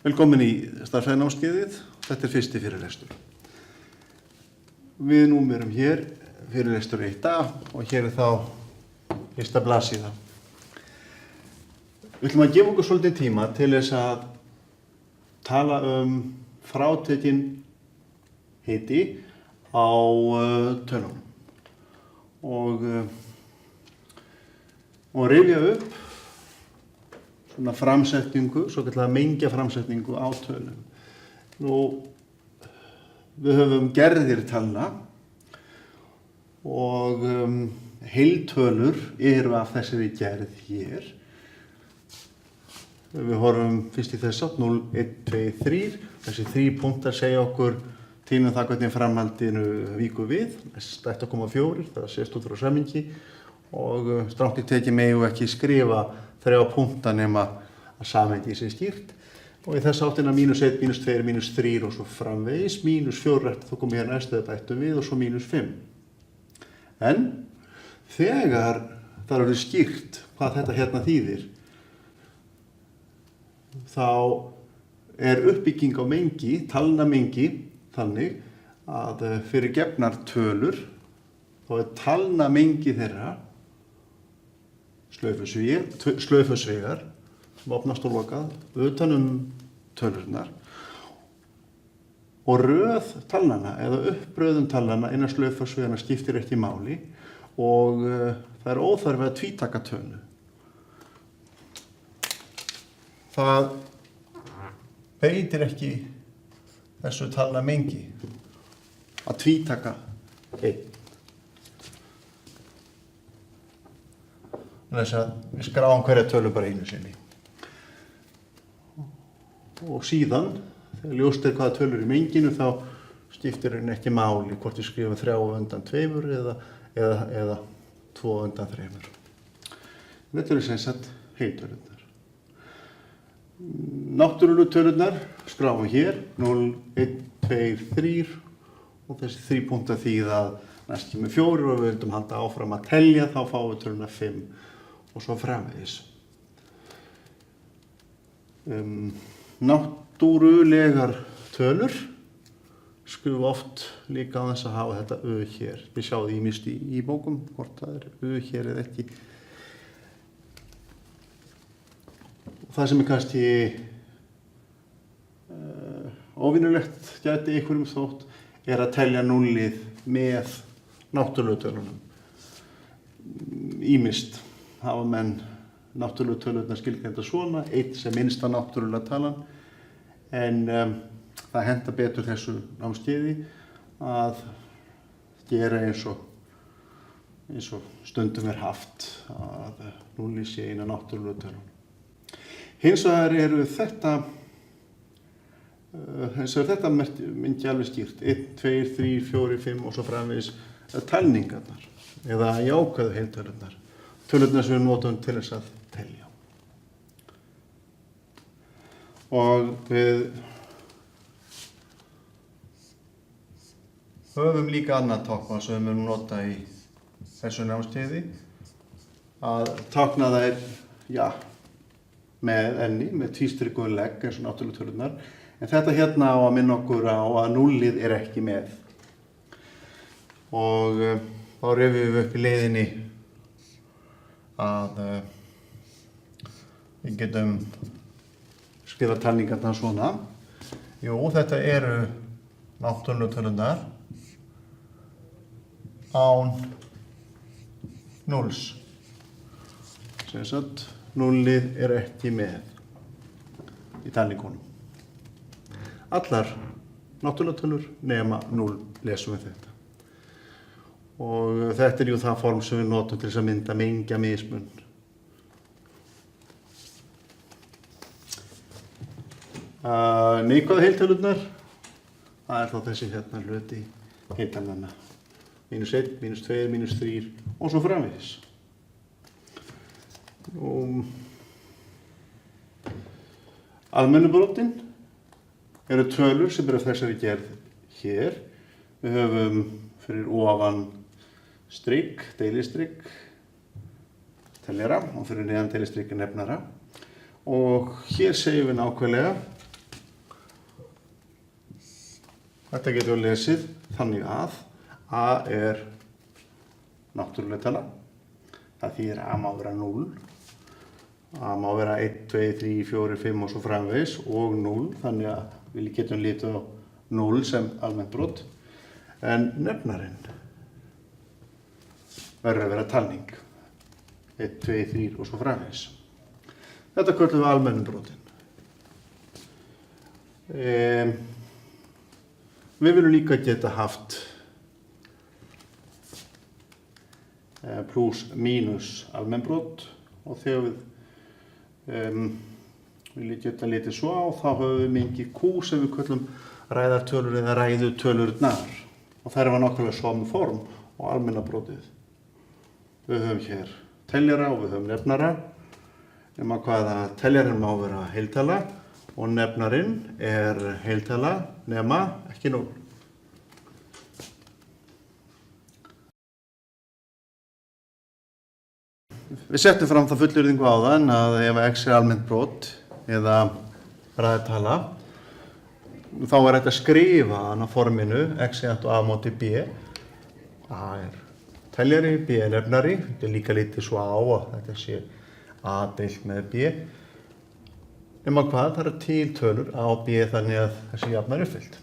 Velkomin í stærðfræðinámskeiðið. Þetta er fyrsti fyrirlestur. Við númerum hér fyrirlestur 1a og hér er þá fyrsta blaðsíða. Við ætlum að gefa okkur svolítið tíma til þess að tala frátekinn hiti á tölunum og rifja upp svona framsetningu, svokallaða mengjaframsetningu á tölum. Við höfum gerðir talna og heiltölur eru af þessari gerð hér. Við horfum fyrst í þessa 0, 1, 2, 3. Þessi 3 punktar segja okkur til það hvernig framhaldinu víkur við. Þessi 8,4, það sést út frá samhengi og strangt í tekið megum ekki skrifa 3 punkta nema að samhengi sé skýrt. Og í þess áttina -1, -2, -3 og svo framvegis, -4 þá komum hér næstu að bættum við og svo -5. En þegar það er skýrt hvað þetta hérna þýðir, þá er uppbygging á mengi, talnamengi, þannig að fyrir gefnar tölur, þá er talnamengi þeirra slaufusvegar sem opnast og lokað utan tölurnar og röð talnanna eða uppröðun talnanna innan slaufusvegana skiptir ekki máli og það er óþarfi að tvítaka tölu. Það breytir ekki þessu talnamengi að tvítaka einn. Þess að við skráum hverja tölu bara einu sinni. Og síðan, þegar ljóst er hvaða tölur í menginu, þá skiptir henni ekki máli hvort við skrifum 3 á undan 2 eða 2 á undan 3. Þetta eru sem sagt heiltölurnar. Náttúrulegu tölurnar skráum hér 0, 1, 2, 3 og þessi 3 punktar þýða að næst kemur 4 og við vildum halda áfram að telja, þá fáum við töluna 5 og svo framvegis. Náttúrulegar tölur skrúfa oft líka á þess að hafa þetta hér. Við sjáum því ýmist í bókum hvort það er hér eða ekki. Og það sem er kannski óvinnulegt gæti einhverjum þótt er að telja núllið með náttúrulegu tölunum. Ýmist hafa menn náttúrulegu tölurnar skilgreinda svona, 1 sem minnsta náttúrulega talan, en það hentar betur þessu námskeiði að gera eins og stundum er haft að núllið sé eina náttúrulegu tölun. Hins vegar eru þetta myndi alveg skýrt 1, 2, 3, 4, 5 og svo framvegis talningarnar eða jákvæðu heiltölurnar, tölurnar sem við notum til þess að telja. Og við höfum líka annað táknmál sem við munum nota í þessu námskeiði, að tákna þær, með enni, með tvístrikuðum legg eins og náttúrulegu tölurnar, en þetta hérna á að minna okkur á að núllið er ekki með. Og þá rifjum við upp í leiðinni að við getum skrifað talningarnar svona. Jú, þetta eru náttúrulegu tölurnar án núlls. Sem sagt, núllið er ekki með í talningunum. Allar náttúrulega tölur nema 0 lesum við þetta. Og þetta er jú það form sem við notum til þess að mynda mengja mismun. Neikvæðu heiltölurnar, það er þá þessi hérna hluti heiltalnanna. -1, -2, -3 og svo framvegis. Almennu brotin eru tölur sem eru þessari gerð hér. Við höfum fyrir ofan strik, deilistrik, teljara og fyrir neðan deilistrikinn nefnara. Og hér segjum við nákvæmlega Þetta getur við lesið þannig að a er náttúruleg tala. Það þýðir að a má vera 0. A má vera 1, 2, 3, 4, 5 og svo framvegis og 0. Þannig að við getum litið á 0 sem almennt brot. En nefnarinn verður að vera talning. 1, 2, 3 og svo framvegis. Þetta köllum við almennu brotin. Við viljum líka geta haft pluss mínus almennbrot og þegar við viljum geta litið svo á þá höfum við mengi Q sem við köllum ræðartölur eða ræðutölurnar og þær var nákvæmlega sömu form og almenna brotið. Við höfum hér teljara og við höfum nefnara nema hvaða teljarinn má vera heiltala og nefnarinn er heiltala nema ekki 0. Við settum fram það fullyrðingu áðan að ef x er almennt brot eða ræðutala þá er hægt að skrifa hann á forminu x jafnt a móti b. A er teljari, b er nefnari. Þetta er líka litið svo á að þetta sé a deilt með b. Nema hvað, það eru til tölur a og b þannig að þessi jafna er uppfyllt.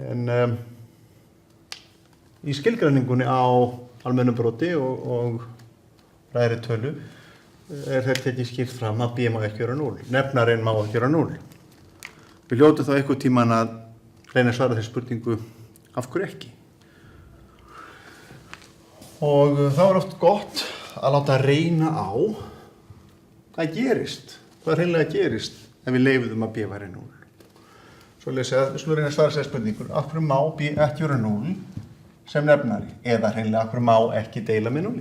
En í skilgreiningunni á almennu broti og ræðri tölu er þetta ekki skýrt fram að b má ekki vera 0. Nefnarinn má ekki vera 0. Við hljótum þá einhvern tímann að reyna að svara þessi spurningu af hverju ekki. Og þá er oft gott að láta reyna á hvað gerist, hvað hreinlega gerist ef við leyfum að b væri 0. Svo við skulum reyna að svara þessi spurningu af hverju má b ekki vera 0 sem nefnari eða hreinlega af hverju má ekki deila með 0.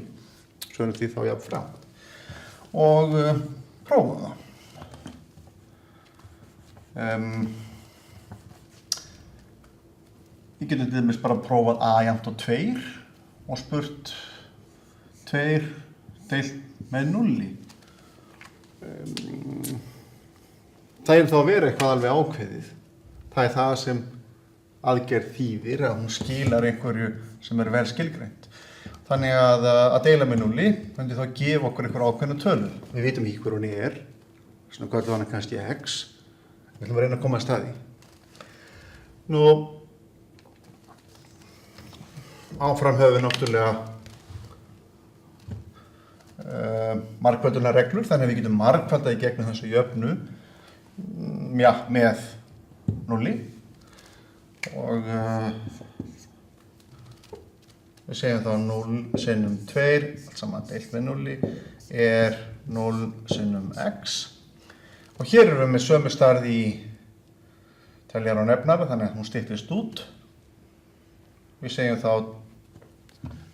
Svo því þá jafn fram. Og prófum það. Við getum til dæmis bara prófað a jafnt og 2 og spurt 2 deilt með 0. Það er þá að vera eitthvað alveg ákveðið. Það er það sem aðgerð þýðir að hún skilar einhverju sem er vel skilgreint. Þannig að deila með 0 myndi þá gefa okkur einhver ákveðna tölu. Við vitum ekki hver hún er, svona köllum hana kannski x. Við ætlum að reyna að koma að staði. Nú, áfram höfum við náttúrulega margföldunarreglur, þannig að við getum margfaldað í gegnum þessu jöfnu með 0 og við segjum þá 0 sinnum 2, allt saman deilt með 0, er 0 sinnum x. Og hér erum við með sömu stærð í teljara og nefnara, þannig að hún styttist út. Við segjum þá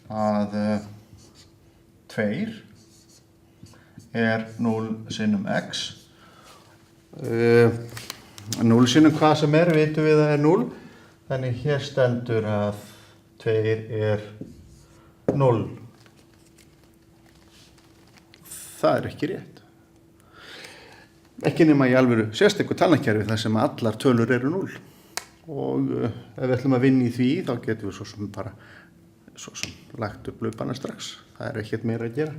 að 2 er 0 sinnum x. 0 sinnum hvað sem er, vitum við að er 0. Þannig hér stendur að 2 er 0. Það er ekki rétt. Ekki nema í alvöru sérstöku talnakerfi þar sem allar tölur eru 0. Og ef við ætlum að vinna í því þá getum við svo sem bara lagt upp laupana strax. Það er ekkert meira að gera.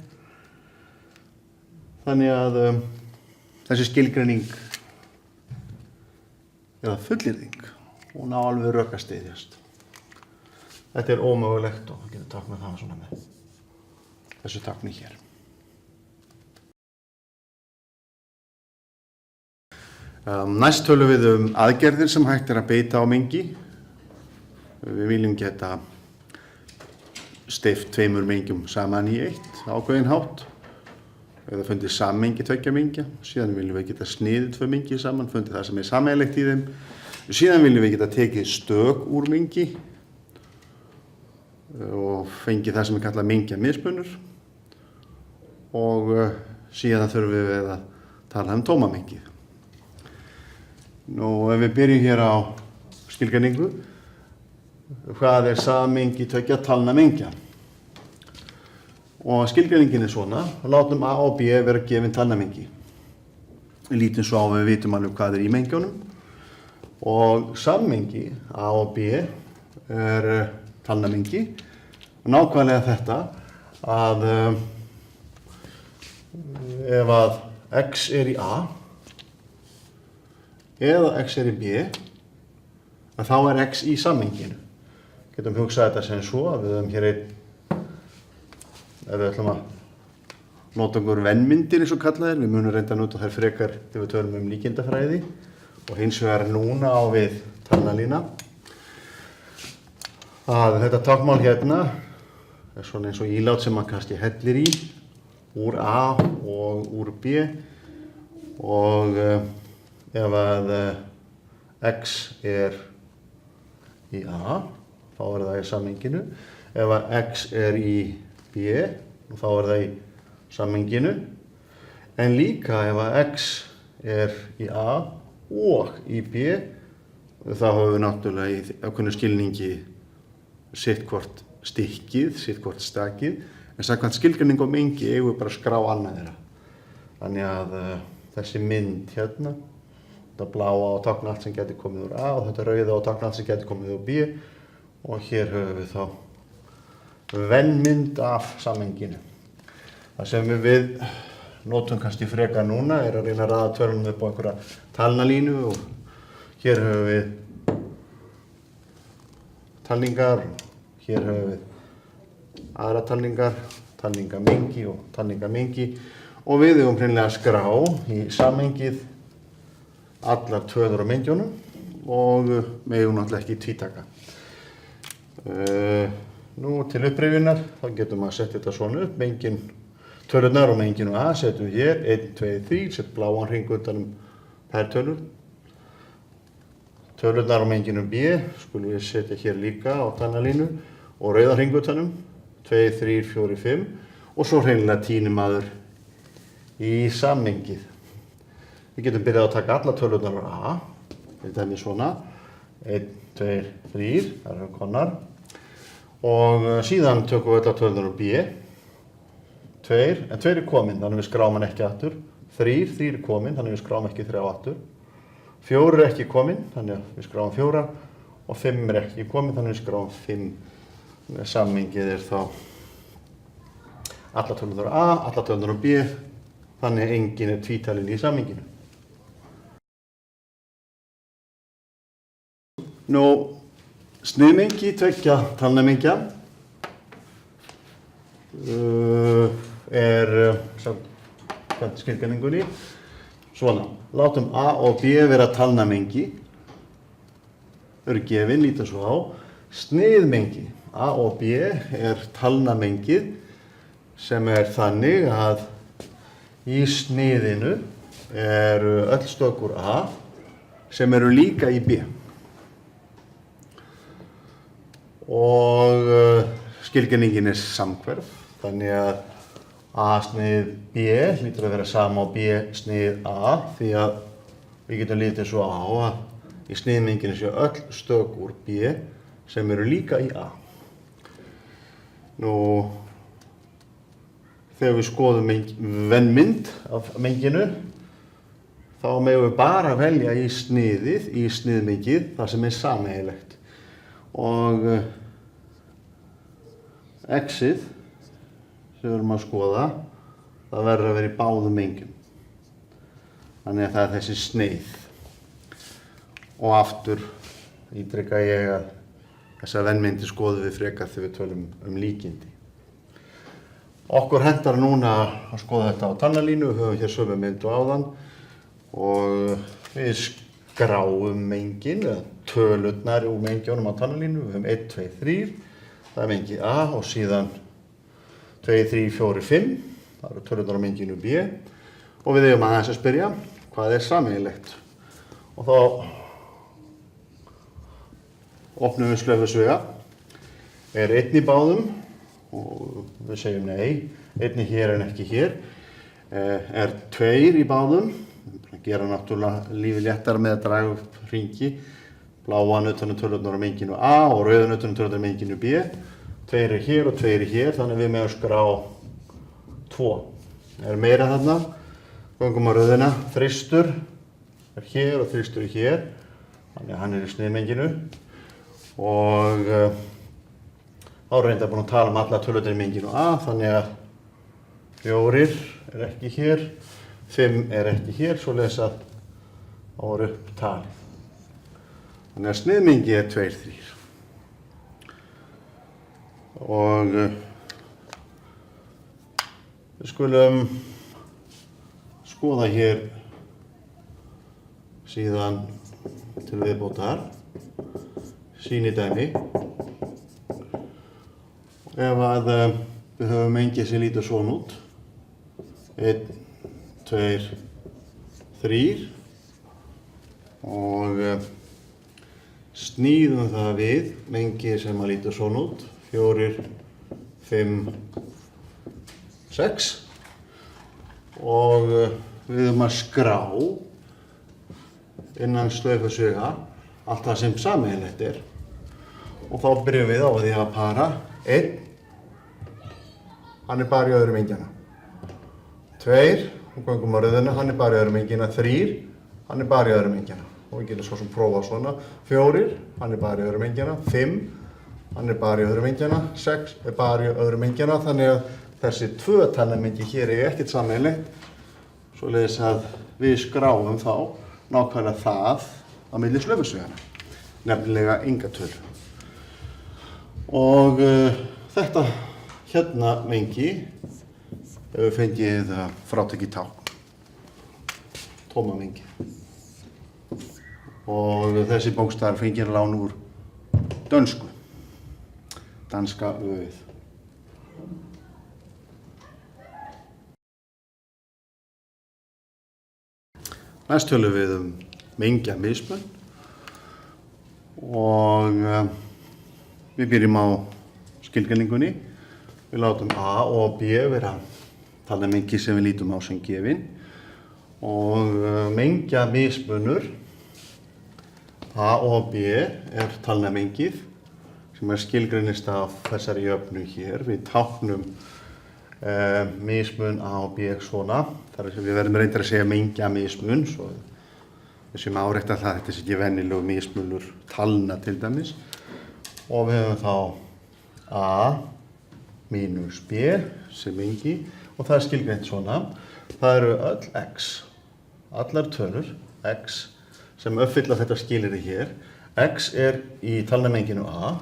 Þannig að þessi skilgreining eða fullyrðing hún á alveg rök að styðjast. Þetta er ómögulegt og við getum táknað það svona með þessu tákni hér. Næst tölum við aðgerðir sem hægt er að beita á mengi. Við viljum geta steypt 2 mengjum saman í 1 ákveðinn hátt. Eða fundið sammengi 2 mengja. Síðan viljum við geta sniðið 2 mengi saman, fundið það sem er sameiginlegt í þeim. Síðan viljum við geta tekið stök úr mengi og fengið það sem er kallað mengja mismunur. Og síðan þurfum við að tala tómamengið. Nú, ef við byrjum hér á skilgreiningu, hvað er sammengi 2 talna mengja? Og skilgreiningin er svona, látum a og b vera gefin talnamengi. Við lítum svo á að við vitum alveg hvað er í mengjónum. Og sammengi A og B talnamengi. Nákvæmlega þetta að ef að x í A eða x í B, þá x í sammenginu. Getum hugsað þetta sem svo að við höfum hér ef við ætlum að nota einhver vennmyndir eins og kallað við munum reynda að nota þær frekar þegar við tölum líkindafræði og hins vegar núna á við talnalína. Þetta táknmál hérna svona eins og ílát sem maður kannski hellir í úr A og úr B og ef að x í A, þá það í sammenginu. Ef að x í B, þá það í sammenginu. En líka ef að x í A og í B, þá höfum við náttúrulega í ákveðnu skilningi sitt hvort stykkið, sitt hvort stakið. En samkvæmt skilgreiningu á mengi eigum við bara að skrá annað þeirra. Þannig að þessi mynd hérna, þetta bláa og tákna allt sem geti komið úr A og þetta rauða og tákna allt sem geti komið úr B og hér höfum við þá vennmynd af sammenginu. Það sem við notum kannski frekar núna að reyna að raða tölunum upp á einhverja talnalínu og hér höfum við talningar, hér höfum við aðra talningar, talningamengi og talningamengi og við eigum hreinlega að skrá í sammengið allar tölur á mengjunum og megum náttúrulega ekki tvítaka. Nú til upprifjunar þá getum við að setja þetta svona upp, tölurnar á menginu A setjum við hér 1, 2, 3, setjum bláan hring utan þær tölur. Tölurnar á menginu B skulum við setja hér líka á talnalínu og rauða hring utanum 2, 3, 4, 5 og svo hreinlega tínimaður í sammengið. Við getum byrjað að taka alla tölurnar á A, þetta er svona, 1, 2, 3, það eru konar og síðan tökum við alla tölurnar á B, 2, en 2 komin, þannig við skráum hann ekki aftur, 3 komin, þannig við skráum ekki 3 aftur, 4 ekki komin, þannig við skráum 4 og 5 ekki komin, þannig við skráum 5. Sammengið þá alla tölurnar á A, alla tölurnar á B, þannig engin tvítalinn í sammenginu. Nú, sniðmengi tveggja talnamengja samkvæmt skilgreiningunni svona. Látum A og B vera talnamengi, eru gefin, lítum svo á. Sniðmengi A og B talnamengið sem þannig að í sniðinu eru öll stök úr A sem eru líka í B. Og skilgreiningin samhverf, þannig að A snið B hlýtur að vera sama á B snið A því að við getum litið svo á að í sniðmenginu séu öll stök úr B sem eru líka í A. Nú, þegar við skoðum vennmynd af menginu, þá megum við bara velja í sniðið, í sniðmengið, það sem sameiginlegt. Og x-ið, sem við erum að skoða, það verður að vera í báðum mengjum. Þannig að það er þessi sneið. Og aftur ítreka ég að þessa vennmyndi skoðum við frekar þegar við tölum líkindi. Okkur hentar núna að skoða þetta á talnalínu, við höfum hér sömu mynd og áðan og við skráum mengin, tölurnar úr mengjunum á talnalínu, við höfum 1, 2, 3, það er mengið A og síðan 2, 3, 4, 5, það eru tölurnar á menginu B og við eigum aðeins að spyrja hvað er sameiginlegt. Og þá opnum við slöfusvega, er 1 í báðum og við segjum nei, 1 hér en ekki hér, er 2 í báðum, það gera náttúrulega lífið léttara með að draga upp hringi, bláan utan tölurnar á menginu A og rauðan utan tölurnar á menginu B, 2 er hér og 2 er hér, þannig við megum skrá 2. Er meira þarna, göngum á rauðina, þristur er hér og þristur er hér, Þannig að hann í sniðmenginu og þá reyndar búin að tala alla tölurnar í menginu A, þannig að 4 ekki hér, 5 ekki hér, svoleiðis að þá upp talið. Þannig að sniðmengi 2, 3. Og við skulum skoða hér síðan til viðbótar sýnidæmi. Ef að við höfum mengi sem lítur svona út, 1, 2, 3 og snýðum það við mengi sem að lítur svona út, 4, 5, 6 og við höfum að skrá innan slaufusuga allt það sem sameiginlegt er og þá byrjum við á því að para 1, hann bara í öðrum mengjana, 2, og göngum á röðina, hann bara í öðrum mengjana, 3, hann bara í öðrum mengjana og við getum svo sem prófa svona, 4, hann bara í öðrum mengjana, 5, hann bara í öðrum mengjana, 6 bara í öðrum mengjana, þannig að þessi 2 talnamengi hér ekkert sameiginlegt, svoleiðis að við skráum þá nákvæmlega það á milli slöfusvegana, nefnilega enga tölu. Og þetta hérna mengi hefur fengið frátekið tákn, tóma mengi. Og þessi bókstafur fengið lán úr dönsku, danska öið. Næst tölum við mengjamismun og við byrjum á skilgreiningunni. Við látum A og B vera talnamengi sem við lítum á sem gefin og mengjamismunur A og B talnamengið sem skilgreinist af þessari jöfnu hér. Við táknum mismun A og B svona, þar sem við verðum reyndar að segja mengjamismun, svo við séum árétta það að þetta sé ekki venjulegu mismunur talna til dæmis. Og við höfum þá A mínus B sem mengi og það skilgreint svona. Það eru öll x, allar tölur x sem uppfylla þetta skilyrði hér. X í talnamenginu A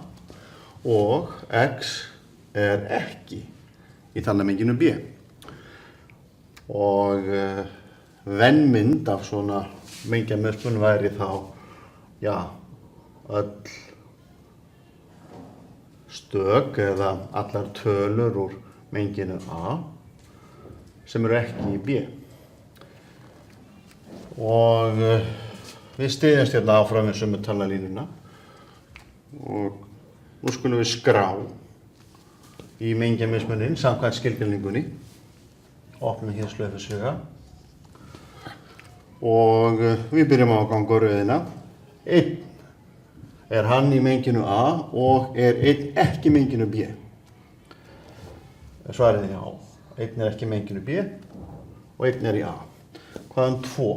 og x ekki í talnamenginu B. Og venmynd af svona mengjamismun væri þá, já, öll stök eða allar tölur úr menginu A sem eru ekki í B. Og við styðjumst hérna áfram við sömu talnalínuna og nú skulum við skrá í mengjamismuninn samkvæmt skilgreiningunni. Opnum hér slöfusuga og við byrjum á að ganga röðina. 1 hann í menginu A og 1 ekki í menginu B. Svarið já. 1 ekki í menginu B og 1 í A. Hvað 2?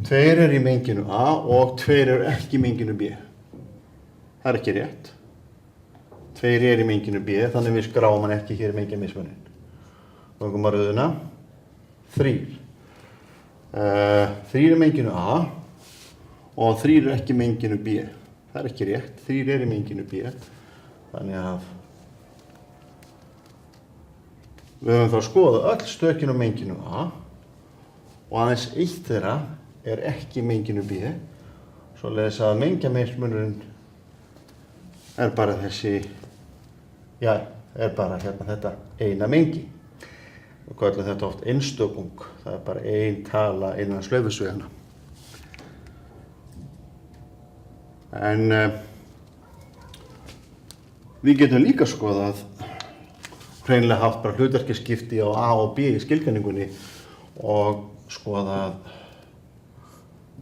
2 í menginu A og 2 ekki í menginu B. Það ekki rétt. 2 í menginu B, þannig við skráum hann ekki hér í mengjamismuninn. Gangum á röðina. 3. 3 í menginu A og 3 ekki í menginu B. Það ekki rétt. 3 í menginu B. Þannig að við höfum þá að skoða öll stökin á menginu A og aðeins 1 þeirra ekki í menginu B. Svoleiðis að mengjamismunurinn bara þessi, já, bara hérna þetta eina mengi. Við köllum þetta oft einstökung, það bara ein tala innan slöfusvegana. En við getum líka skoðað hreinlega haft bara hlutverkaskipti á A og B í skilgreiningunni og skoðað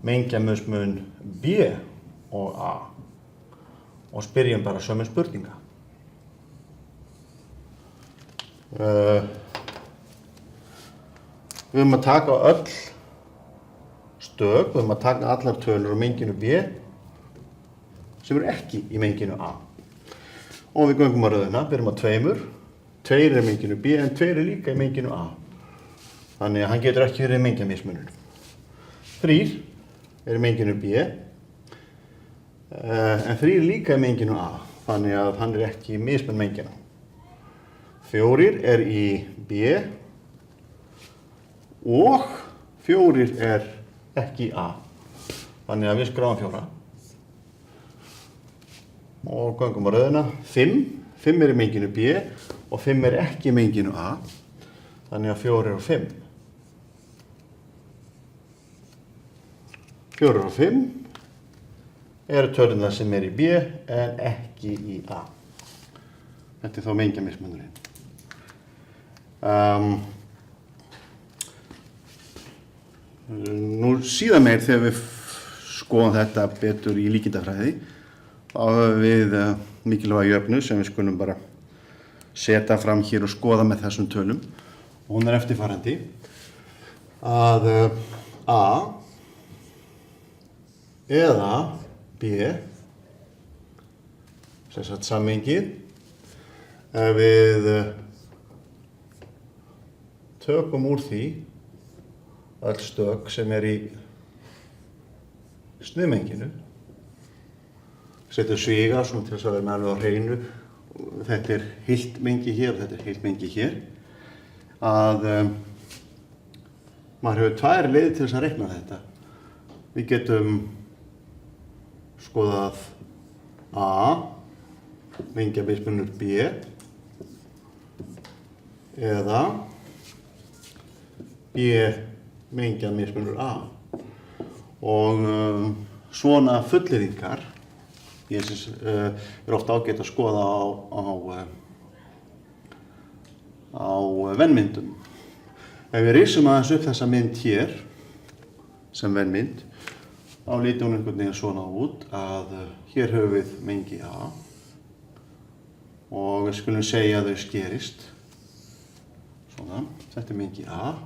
mengjamismun B og A og spyrjum bara sömu spurninga. Við höfum að taka öll stök, við erum að taka allar tölur á menginu B sem eru ekki í menginu A. Og við göngum á röðina, byrjum á 2. 2 er í menginu B en 2 er líka í menginu A. Þannig að hann getur ekki verið mengjamismunur. 3 er í menginu B en 3 er líka í menginu A. Þannig að hann er ekki í mismun mengina. 4 er í B og 4 er ekki í A. Þannig að við skráum 4. Og göngum á röðina. 5 er í menginu B og 5 er ekki í menginu A. Þannig að 4 og 5. 4 og 5 eru tölurnar sem er í B en ekki í A. Þetta er þá mengjamismunurinn. Nú síðan meir þegar við skoðum þetta betur í líkindafræði, þá höfum við mikilvæga jöfnu sem við skulum bara setja fram hér og skoða með þessum tölum. Og hún er eftirfarandi að A eða B, sem sagt sammengið, ef við tökum úr því öll stök sem er í sniðmenginu, setjum sviga svona til þess að vera með alveg á hreinu, þetta er heilt mengi hér og þetta er heilt mengi hér, að maður hefur 2 leiðir til þess að reikna þetta. Við getum skoðað A, mengjamismunur B, eða B mengjamismunur A. Og svona fullyrðingar er ofta ágætt að skoða á vennmyndum. Ef við risum aðeins upp þessa mynd hér sem vennmynd, þá lítur hún einhvern veginn svona út að hér höfum við mengi A og við skulum segja að þau skerist. Svona, þetta er mengi A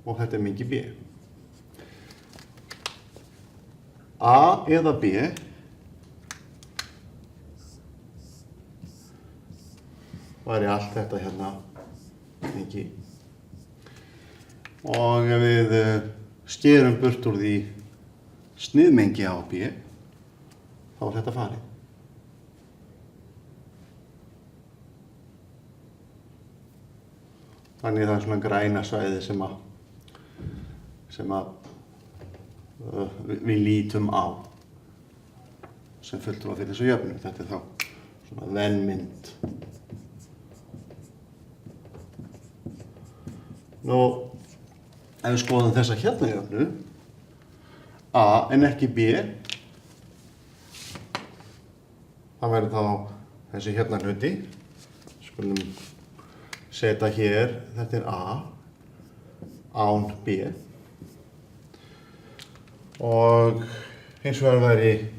og þetta er mengi B. A eða B væri allt þetta hérna mengi. Og ef við skerum burt úr því sniðmengi A og B, þá er þetta farið. Þannig það er svona græna svæði sem við lítum á sem fulltrúa fyrir þessu jöfnu. Þetta er þá svona vennmynd. Nú, ef við skoðum þessa hérna jöfnu, A en ekki B, það verður þá þessi hérna hluti. Skulum setja hér, þetta er A, án B. Og hins vegar væri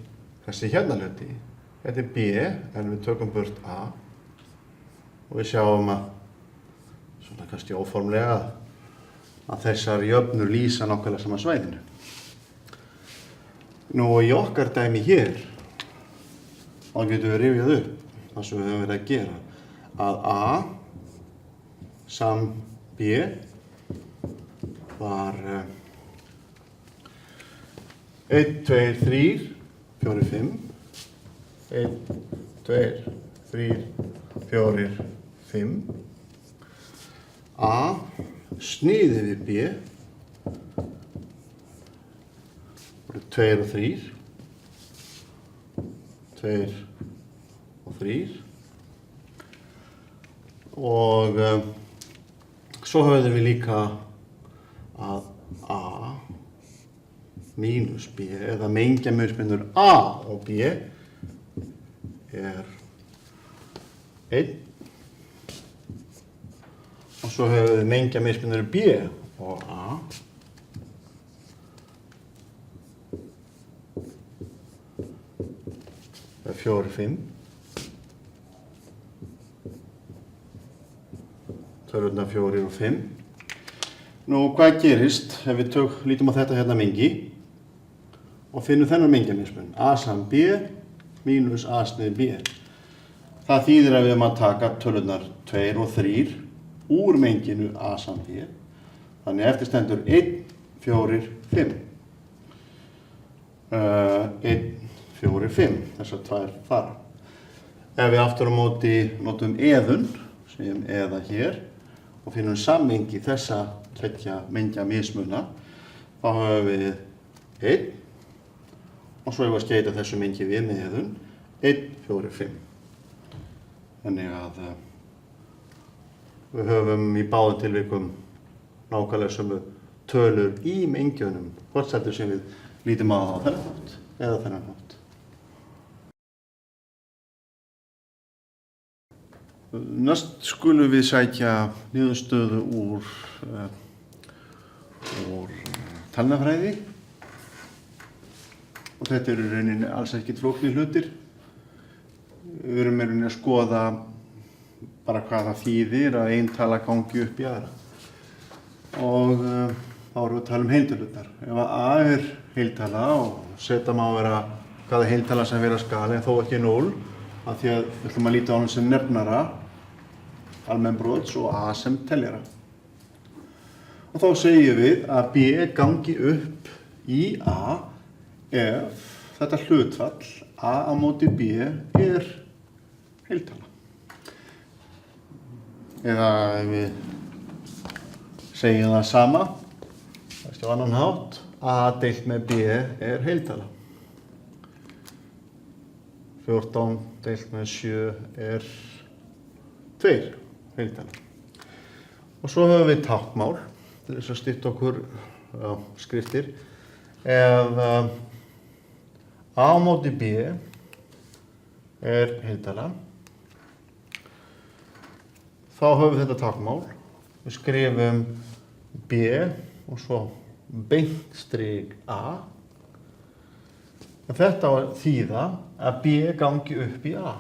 þessi hérna hluti, þetta er B, en við tökum burt A. Og við sjáum að, svona kannski óformlega, að þessar jöfnur lýsa nákvæmlega sama svæðinu. Nú í okkar dæmi hér, þá getum við rifjað upp það sem við höfum verið að gera. Að A sam B var 1, 2, 3, 4, 5. 1, 2, 3, 4, 5. A sniðið við B voru 2 og 3. 2 og 3. Og svo höfðum við líka að A mínus B, eða mengjamismunur A og B er 1. Og svo höfum við mengjamismunur B og A. Það er 4, 5. Tölurnar 4 og 5. Nú, hvað gerist ef við lítum á þetta hérna mengi og finnum þennan mengjamismun? A saman B mínus A snið B. Það þýðir að við erum að taka tölurnar 2 og 3 úr menginu A saman B. Þannig eftir stendur 1, 4, 5. 1, 4, 5. Þessar tvær fara. Ef við aftur á móti notum eðun, segjum eða hér, og finnum sammengi þessa tveggja mengja mismuna, þá höfum við 1 og svo hefur við að skeyta þessu mengi við með eðun 1, 4, 5. Þannig að við höfum í báðum tilvikum nákvæmlega sömu tölur í mengjunum, hvort sem við lítum á þennan hátt eða þennan hátt. Næst skulum við sækja niðurstöðu úr talnafræði og þetta eru í rauninni alls ekkert flóknir hlutir. Við erum í rauninni að skoða bara hvað það þýðir að ein tala gangi upp í aðra og þá erum við að tala um heiltölurnar. Ef að A er heiltala og setja má vera hvaða heiltala sem vera skali en þó ekki 0 af því að við ætlum að líta á hann sem nefnara almennbrots og A sem teljara. Og þá segjum við að B gangi upp í A ef þetta hlutfall A á móti B er heiltala. Eða ef við segjum það sama, á annan hátt, A deilt með B er heiltala. 14 deilt með 7 er 2 heiltala. Og svo höfum við táknmál til þess að stytta okkur skriftir. Ef A á móti B er heiltala, þá höfum við þetta táknmál. Við skrifum B og svo beint strik A. En þetta á að þýða að B gangi upp í A.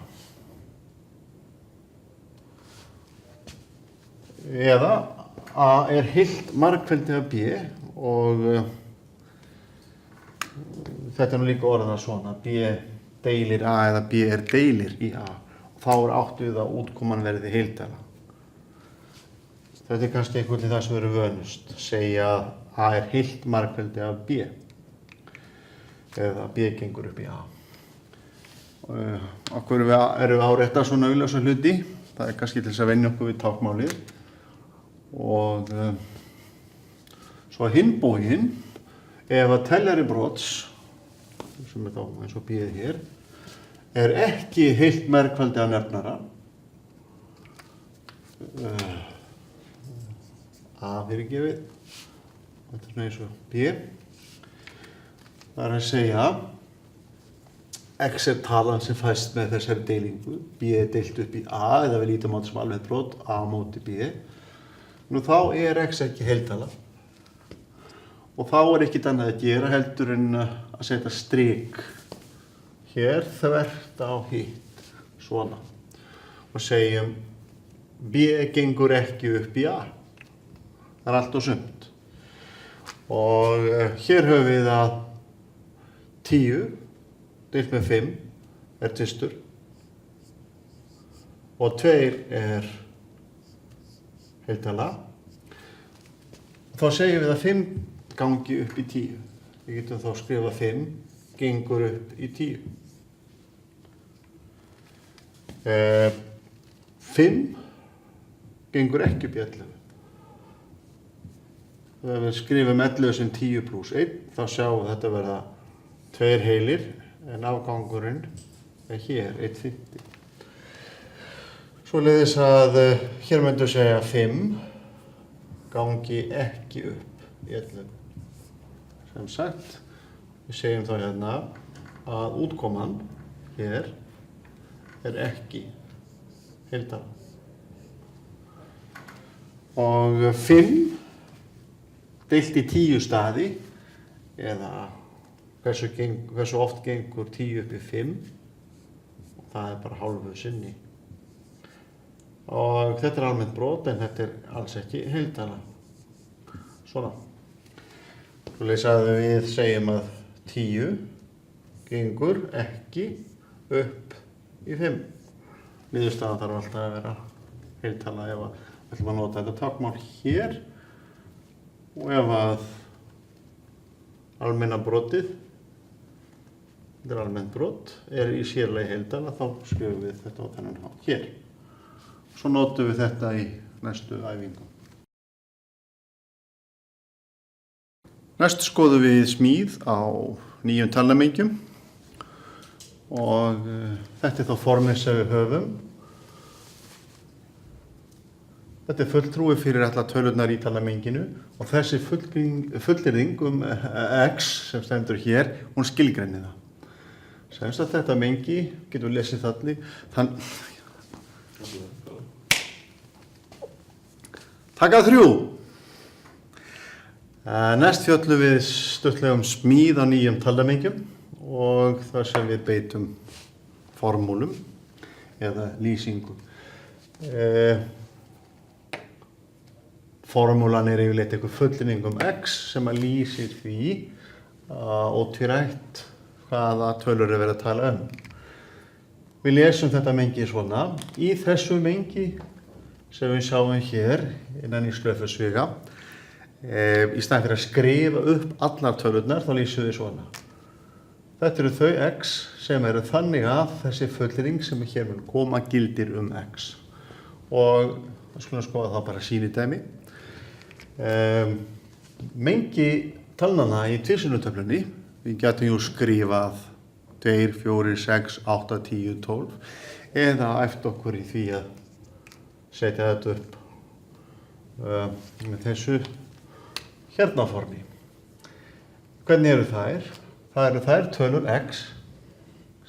Eða A er heilt margfeldi af B og þetta er nú líka orðað svona, B deilir A eða B er deilir í A. Og þá er átt við að útkoman verði heiltala. Þetta er kannski eitthvað til það sem við erum vönust, segja að A er heilt margfeldi af B. Eða B gengur upp í A. Okkur erum við árétta svona augljósa hluti. Það er kannski til þess að venja okkur við táknmálið. Og svo hinn bóginn, ef að teljari brots, sem er þá eins og B hér, er ekki heilt margfeldi af nefnara, A fyrirgefið, þetta er svona eins og B. Það er að segja X er talan sem fæst með þessari deilingu. B er deilt upp í A eða við lítum á þetta sem alveg brot, A móti B. Nú þá er X ekki heiltala. Og þá er ekkert annað að gera heldur en að setja strik hér þvert á hitt, svona. Og segjum B gengur ekki upp í A. Það er allt og sumt. Og hér höfum við að 10 deilt með 5 er tvistur og 2 er heiltala. Þá segjum við að 5 gangi upp í 10. Við getum þá skrifað 5 gengur upp í 10. 5 gengur ekki upp í 11. Ef við skrifum 11 sem 10 pluss 1, þá sjáum við þetta verða 2 heilir, en afgangurinn er hér, 1/50. Svoleiðis að hér myndum við segja 5 gangi ekki upp í 11. Sem sagt, við segjum þá hérna að útkoman hér er ekki heiltala. Og 5 deilt í 10 staði, eða hversu oft gengur 10 upp í 5, og það er bara hálfu sinni. Og þetta er almennt brot, en þetta er alls ekki heiltala. svona. Við segjum að 10 gengur ekki upp í 5. Niðurstaðan þarf alltaf að vera heiltala ef við ætlum að nota þetta táknmál hér og ef að almenna brotið, þetta er almennt brot, er í sérlegi heildala þá skrifum við þetta á þennan hátt hér. Svo notum við þetta í næstu æfingu. Næst skoðum við smíð á nýjum talnamengjum og þetta er þá formið sem við höfum. Þetta er fulltrúi fyrir allar tölurnar í talnamenginu og þessi fullyrðing x sem stendur hér, hún skilgreinir það. Semst að þetta mengi, getum við lesið Taka 3. Næst fjöllum við stuttlega smíð á nýjum talnamengjum og þar sem við beitum formúlum eða lýsingum. Formúlan er yfirleitt einhver fullyrðing x sem að lýsir því ótvírætt hvaða tölur er verið að tala Við lesum þetta mengi svona. Í þessu mengi sem við sjáum hér innan í slöfusviga, í staðinn fyrir að skrifa upp allar tölurnar, þá lýsum við svona. Þetta eru þau x sem eru þannig að þessi fullyrðing sem hér mun koma gildir x. Og það skulum skoða þá bara sýnidæmi. Mengi talnanna í tvísunartöflunni, við getum skrifað 2, 4, 6, 8, 10, 12 eða æft okkur í því að setja þetta upp með þessu hérna formi. Hvernig eru þær? Það eru þær tölur x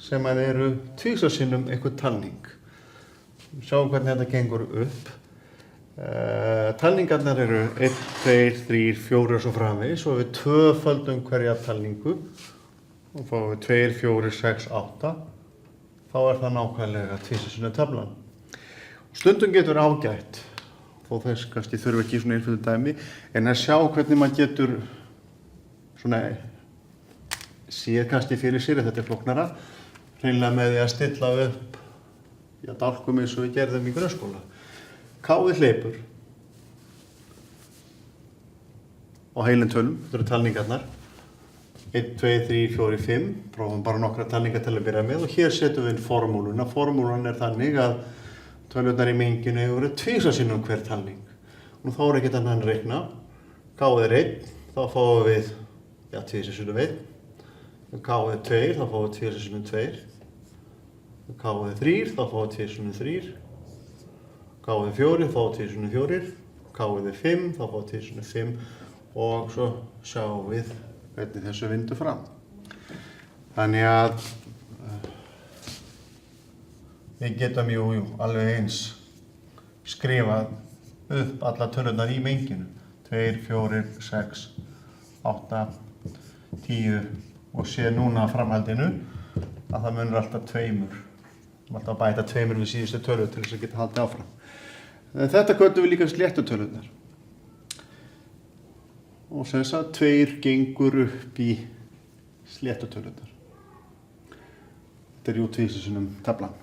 sem eru tvisvar sinnum einhver talning. Sjáum hvernig þetta gengur upp. Talningarnar eru 1, 2, 3, 4 og svo framvegis og við tvöföldum hverja talningu og fáum við 2, 4, 6, 8. Þá er það nákvæmlega tvisvar sinnum taflan. Stundum getur ágætt, þó þess kannski þurfi ekki svona einföldu dæmi, en að sjá hvernig maður getur svona séð kannski fyrir sér að þetta er flóknara, hreinlega með því að stilla upp dálkum eins og við gerðum í grunnskóla. K-ið hleypur á heilum tölum, þetta eru talningarnar. 1, 2, 3, 4, 5, prófum bara nokkra talningar til að byrja með og hér setjum við inn formúluna. Formúlan er þannig að tölurnar í menginu eru tvisvar sinnum hver talning. Og þá er ekkert annað en reikna. K er 1, þá fáum við tvisvar sinnum 1. K er 2, þá fáum við tvisvar sinnum 2. K er 3, þá fáum við tvisvar sinnum 3. K er 4, þá fáum við tvisvar sinnum 4. K er 5, þá fáum við tvisvar sinnum 5. Og svo sjáum við hvernig þessu vindur fram. Þannig að við getum alveg eins skrifað upp allar tölurnar í menginu. 2, 4, 6, 8, 10 og sé núna framhaldinu að það munur alltaf 2. Alltaf að bæta 2 við síðustu tölur til þess að geta haldið áfram. Þetta köllum við líka sléttu tölurnar. Og sem sagt 2 gengur upp í sléttu tölurnar. Þetta er tvisvar sinnum taflan.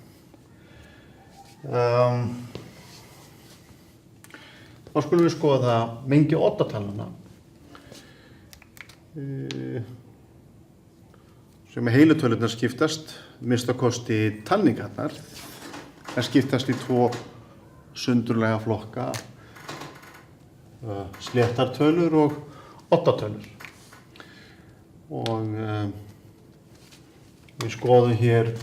Þá skulum við skoða mengi oddatalnanna sem heilu tölurnar skiptast, minnsta kosti talningarnar, en skiptast í 2 sundurlega flokka, sléttartölur og oddatölur. Og við skoðum hér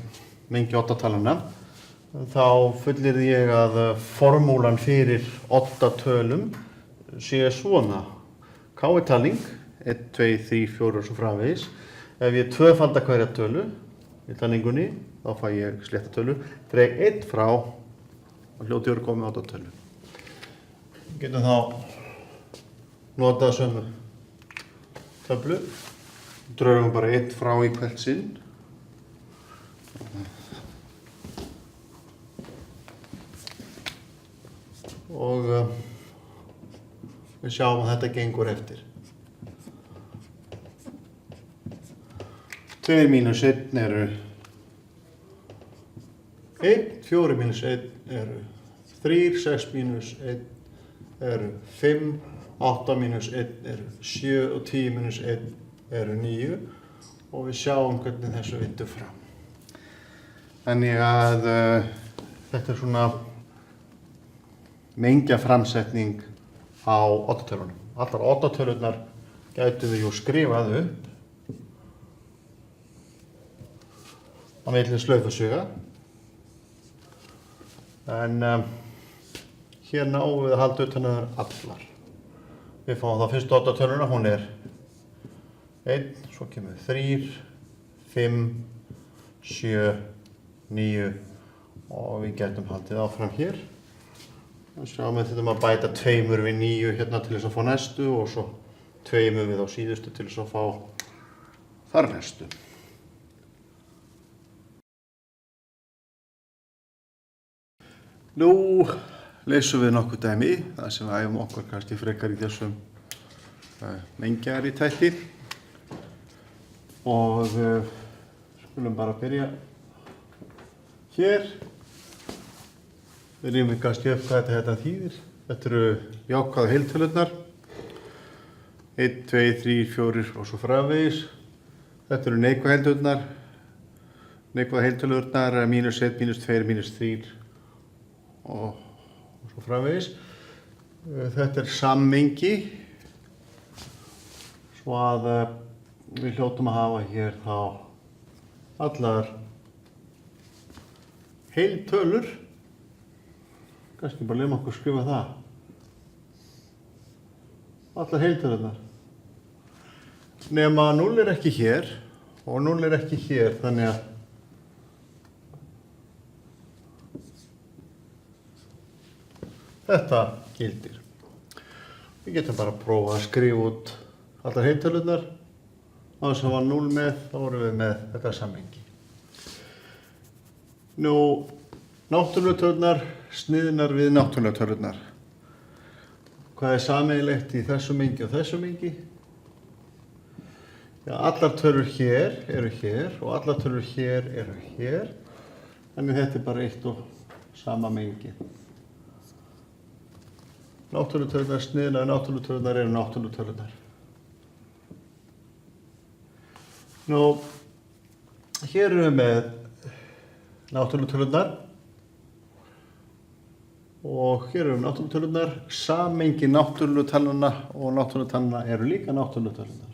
mengi oddatalnanna. Þá fullyrði ég að formúlan fyrir oddatölum sé svona. K er talning, 1, 2, 3, 4 og svo framvegis. Ef ég tvöfalda hverja tölu í talningunni, þá fæ ég sléttatölu, dreg 1 frá og hljóti verið komið oddatölu. Við getum þá notað sömu töflu. Drögum bara 1 frá í hvert sinn. Og Við sjáum að þetta gengur eftir. 2 mínus 1 eru 1, 4 mínus 1 eru 3, 6 mínus 1 eru 5, 8 mínus 1 eru 7 og 10 mínus 1 eru 9 og við sjáum hvernig þessu vindur fram. Þannig að þetta svona mengjaframsetning á oddatölunum. Allar oddatölurnar gætum við skrifað upp á milli slaufusuga. En hér náum við að halda utan þær allar. Við fáum þá fyrstu oddatöluna, hún er 1, svo kemur 3, 5, 7, 9 og við getum haldið áfram hér. Og sjáum við þetta að bæta 2 við 9 hérna til þess að fá næstu og svo 2 við á síðustu til þess að fá þar næstu. Nú leysum við nokkuð dæmi, það sem við æfum okkur kannski frekar í þessum mengjari þætti. Og skulum bara byrja hér. Við rýmum kannski upp hvað þetta þýðir. Þetta eru jákvæðu heiltölurnar. 1, 2, 3, 4 og svo framvegis. Þetta eru neikvæðu heiltölurnar. Neikvæðu heiltölurnar er mínus 1, mínus 2, mínus 3 og svo framvegis. Þetta er sammengi. Svo að við hljótum að hafa hér þá allar heiltölur. Kannski bara leyfum okkur að skrifa það. Allar heiltölurnar. Nema 0 er ekki hér og 0 er ekki hér, þannig að þetta gildir. Við getum bara að prófa að skrifa út allar heiltölurnar. Á þess að var 0 með, þá vorum við með þetta samhengi. Nú, náttúrulegu tölurnar sniðnar við náttúrulegu tölurnar. Hvað er sameiginlegt í þessu mengi og þessu mengi? Já, allar tölur hér eru hér og allar tölur hér eru hér. Þannig þetta er bara eitt og sama mengi. Náttúrulegu tölurnar sniðnar við náttúrulegu tölurnar eru náttúrulegu tölurnar. Nú, hér erum við með náttúrulegu tölurnar og hér erum við náttúrulegu tölurnar. Sammengi náttúrulegu talnanna og náttúrulegu talnanna eru líka náttúrulegu tölurnar.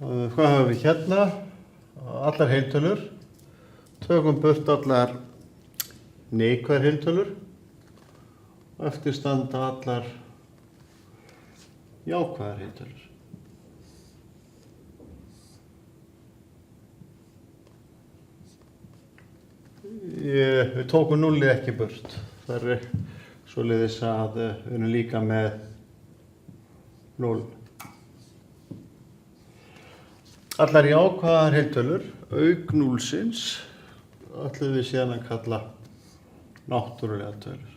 Hvað höfum við hérna? Allar heiltölur. Tökum burt allar neikvæðar heiltölur og eftir standa allar jákvæðar heiltölur. Við tókum 0 ekki burt. Það er svoleiðis að við erum líka með 0. Allar jákvæðar heiltölur, auk 0-sins, ætlum við síðan að kalla náttúrulegar tölur.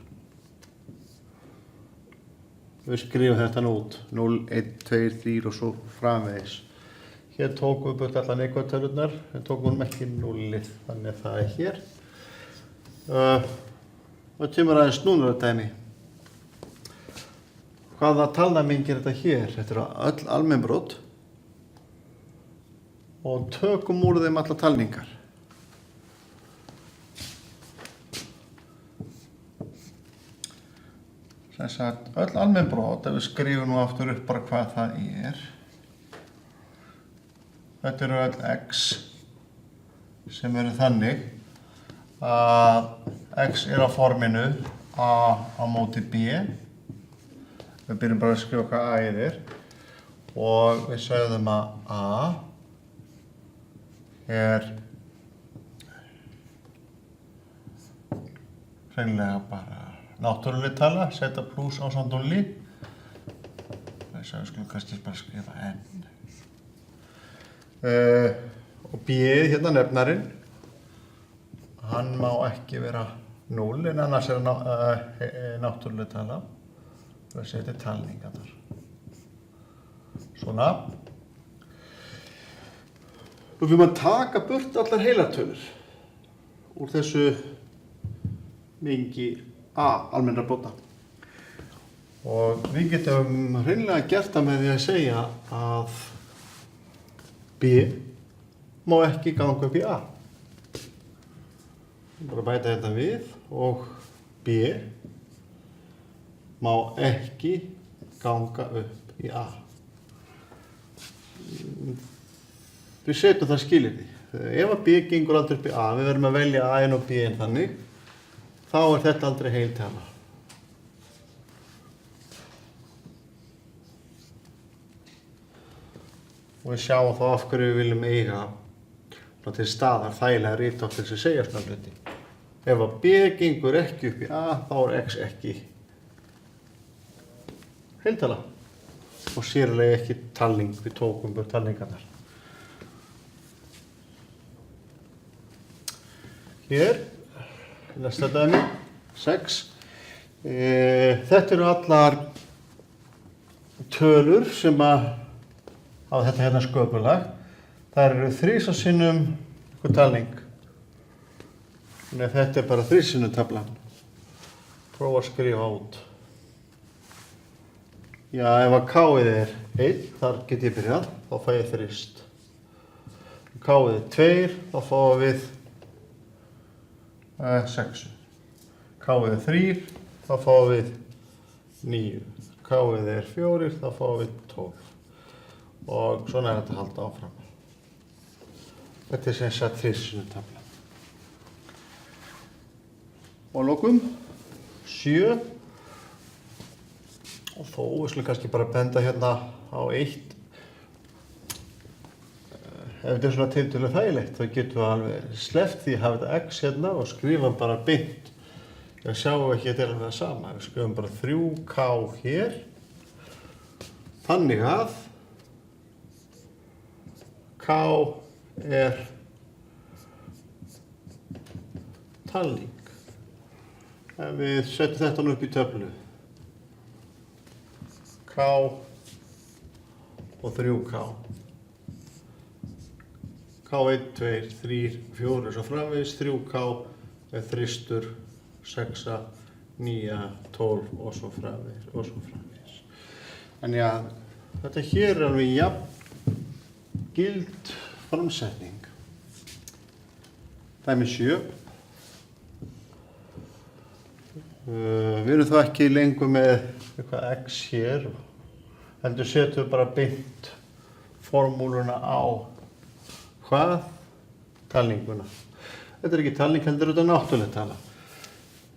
Við skrifum þetta út, 0, 1, 2, 3 og svo framvegis. Hér tókum við burt allar neikvæðu tölurnar, en tókum ekki 0, þannig að það er hér. Og kemur aðeins núna dæmi. Hvaða talnamengi er þetta hér? Þetta eru öll almennbrot og tökum úr þeim allar talningar. Þess að öll almennbrot, ef við skrifum nú aftur upp bara hvað það er. Þetta eru öll x sem eru þannig að x er á forminu a á móti b. Við byrjum bara að skrifa hvað a er og við sögðum að a er hreinlega bara náttúruleg tala, setja plús á samt 0. Þess að við skulum kannski bara skrifa n. Og b hérna nefnarinn, hann má ekki vera 0 en annars náttúruleg tala. Þetta er talningarnar. Svona. Nú fyrir maður að taka burt allar heilartölur úr þessu mengi A almennra bóta. Og við getum hreinlega gert það með því að segja að B má ekki ganga upp í A. Bara bæta þetta við og B má ekki ganga upp í A. Við setjum það skilyrði. Ef að B gengur aldrei upp í A, við verðum að velja A og B en þannig, þá er þetta aldrei heil tala. Og við sjáum þá af hverju við viljum eiga til staðar þægilega rittátt til þess að segja svona hluti. Ef að B gengur ekki upp í A, þá er X ekki heiltala. Og sérlega ekki talning, við tókum burt talningarnar. Hér, næsta dæmi, 6. Þetta eru allar tölur sem að á þetta hérna sköpulag. Það eru 3 sinnum einhver talning. Nei, þetta er bara 3 sinnum tablan. Prófa að skrifa út. Já, ef að K-ið er 1, þar get ég byrjað, þá fæ ég þrist. K-ið er 2, þá fáum við 6. K-ið er 3, þá fáum við 9. K-ið er 4, þá fáum við 12. Og svona er þetta að halda áfram. Þetta er sem sagt 3 sinnum tablan. Og að lokum 7. Og þó, við skulum kannski bara benda hérna á 1. Ef þetta er svona tiltölulega þægilegt, þá getum við alveg sleppt því að hafa þetta X hérna og skrifa bara beint. Það sjáum við ekki að þetta er alveg það sama. Við skrifum bara 3K hér. Þannig að K er talning. Ef við setjum þetta nú upp í töflu. K og 3K. K1, 2, 3, 4 svo framvegis. 3K er þristur, 6, 9, 12 og svo framvegis. Þannig að þetta hér er alveg jafn gild framsetning. Dæmi 7. Við erum þá ekki lengur með eitthvað X hér, heldur setjum við bara beint formúluna á hvað? Talninguna. Þetta er ekki talning, heldur þetta náttúruleg tala.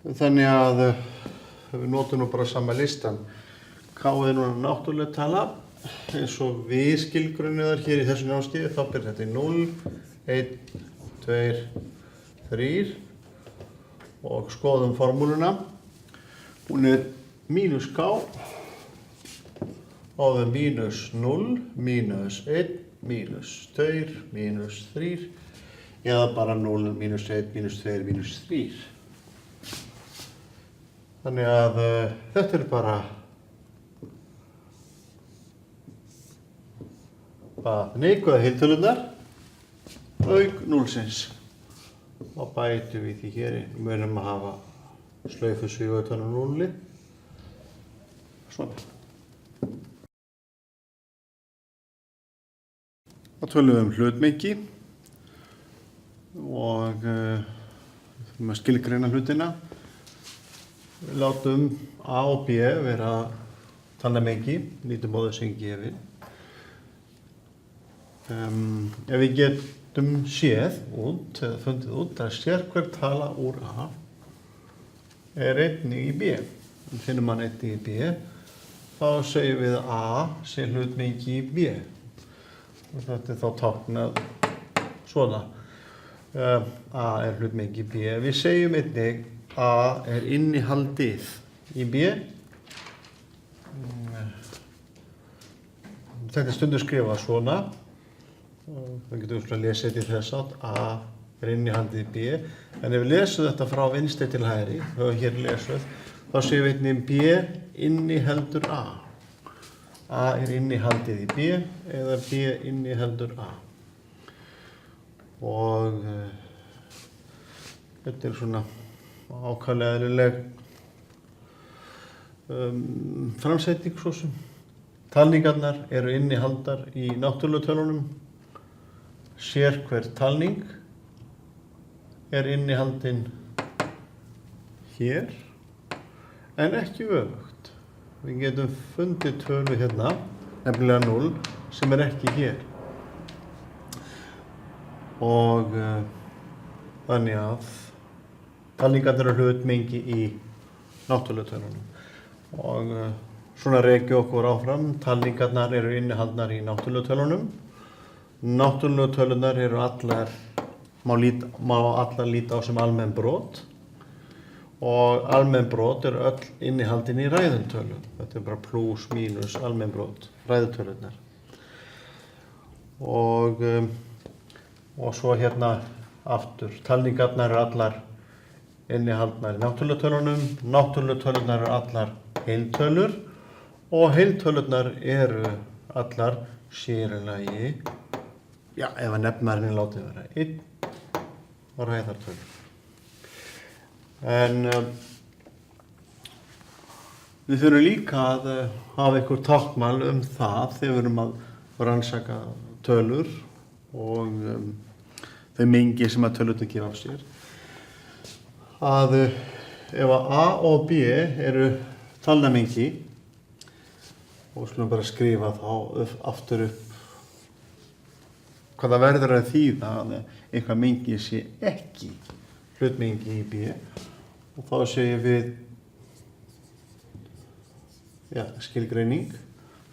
Þannig að við notum nú bara sama listan. K er núna náttúruleg tala, eins og við skilgrunniðar hér í þessu námskeiði, þá byrjar þetta í 0, 1, 2, 3 og skoðum formúluna. Hún er mínus K og það er mínus 0, mínus 1, mínus 2, mínus 3 eða bara 0, mínus 1, mínus 2, mínus 3. Þannig að þetta er bara neikvæða heiltölurnar auk 0-sins. Og bætum við því hér inn. Við munum að hafa slaufu utan á 0. Svona. Þá tölum við hlutmengi og við skilgreina hlutina. Við látum A og B vera talnamengi, lítum á þau sem gefin. Ef við getum séð út, eða fundið út að sérhver tala úr A er einnig í B. Finnum mann einnig í B, þá segjum við að A sé hlutmengi í B. Og þetta er þá táknað svona. A er hlutmengi í B. Við segjum einnig A er innihaldið í B. Þetta er stundum skrifað svona. Það getur við að lesa þetta í þess átt. A er innihaldið í B. En ef við lesum þetta frá vinstri til hægri, höfum hér lesuð, þá séum við einnig B inniheldur A. A er innihaldið í B eða B inniheldur A. Og þetta er svona ákaflega eðlileg framsetning svo sem. Talningarnar eru innihaldar í náttúrulegu tölunum. Sérhver talning er innihaldin hér en ekki öfugt. Við getum fundið tölu hérna, nefnilega 0, sem er ekki hér. Og þannig að talningarnir eru hlutmengi í náttúrulegu tölunum. Og svona rekjum okkur áfram. Talningarnar eru innihaldnar í náttúrulegu tölunum. Náttúrulegu tölunar eru allar, má allar líta á sem almenn brot. Og almenn brot eru öll innihaldin í ræðutölu. Þetta er bara plús, mínus, almenn brot, ræðutölunar. Og svo hérna aftur, talningarnar eru allar innihaldnar í náttúrulegu tölunum. Náttúrulegu tölunar eru allar heiltölur og heiltölurnar eru allar sér í lagi, já, ef að nefnarinn látið vera 1 og ræðartölur. En við þurfum líka að hafa einhver táknmál það þegar við erum að rannsaka tölur og þau mengi sem að tölurnar gefa af sér. Að ef að A og B eru talnamengi, og skulum bara skrifa þá aftur upp hvað það verður að þýða að eitthvað mengi sé ekki hlutmengi í B, og þá segjum við skilgreining.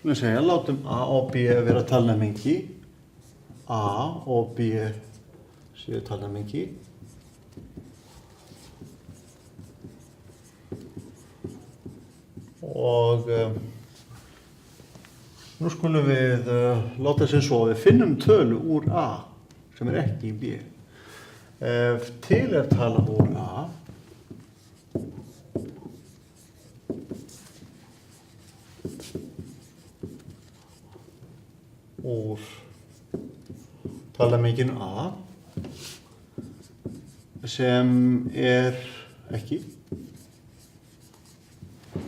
Skulum segja, látum A og B vera talnamengi. A og B séu talnamengi. Og nú skulum við láta sem svo að við finnum tölu úr A sem er ekki í B. Ef til er tala úr A, úr talamengin A sem er ekki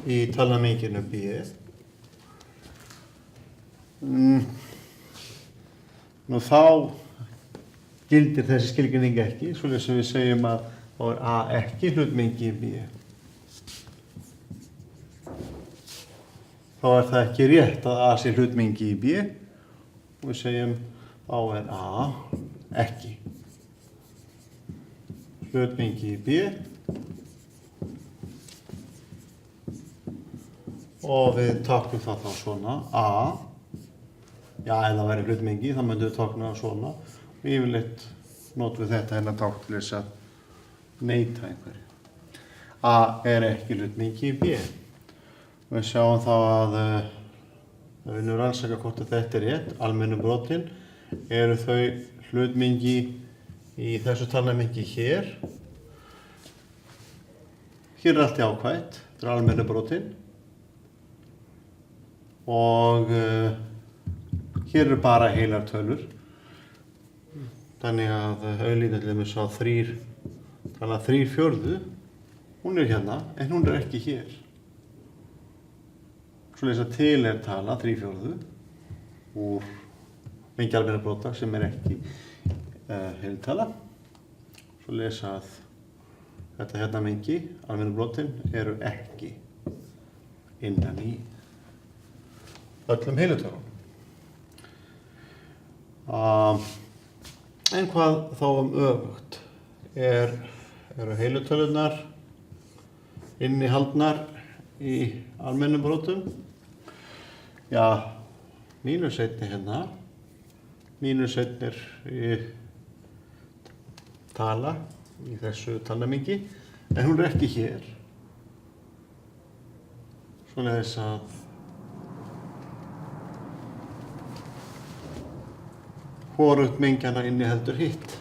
í talamenginu B, nú þá gildir þessi skilgreining ekki, svoleiðis sem við segjum að þá er A ekki hlutmengi í B. Þá er það ekki rétt að A sé hlutmengi í B, og við segjum þá er A ekki hlutmengi í B. Og við táknum það þá svona, A, já, ef það væri hlutmengi, þá myndum við tákna það svona. Og yfirleitt notum við þetta hérna tákn til þess að neita einhverju. A er ekki hlutmengi í B. Við sjáum þá að við viljum rannsaka hvort að þetta er rétt. Almennu brotin eru þau hlutmengi í þessu talnamengi hér. Hér er allt jákvætt, þetta er almennu brotin. Og hér eru bara heilar tölur. Þannig að auðlíta til dæmis á 3/4, hún er hérna, en hún er ekki hér. Svoleiðis að til er tala 3/4 úr mengi almennra brota sem er ekki heiltala. Svoleiðis að þetta hérna mengi, almennu brotin, eru ekki innan í öllum heilutölum. En hvað þá öfugt? Eru heilutölunar innihaldnar í almennum brotum? Já, -1 hérna. -1 er í tala í þessu talnamengi, en hún er ekki hér. Svoleiðis að hvorugt mengjana inniheldur hitt.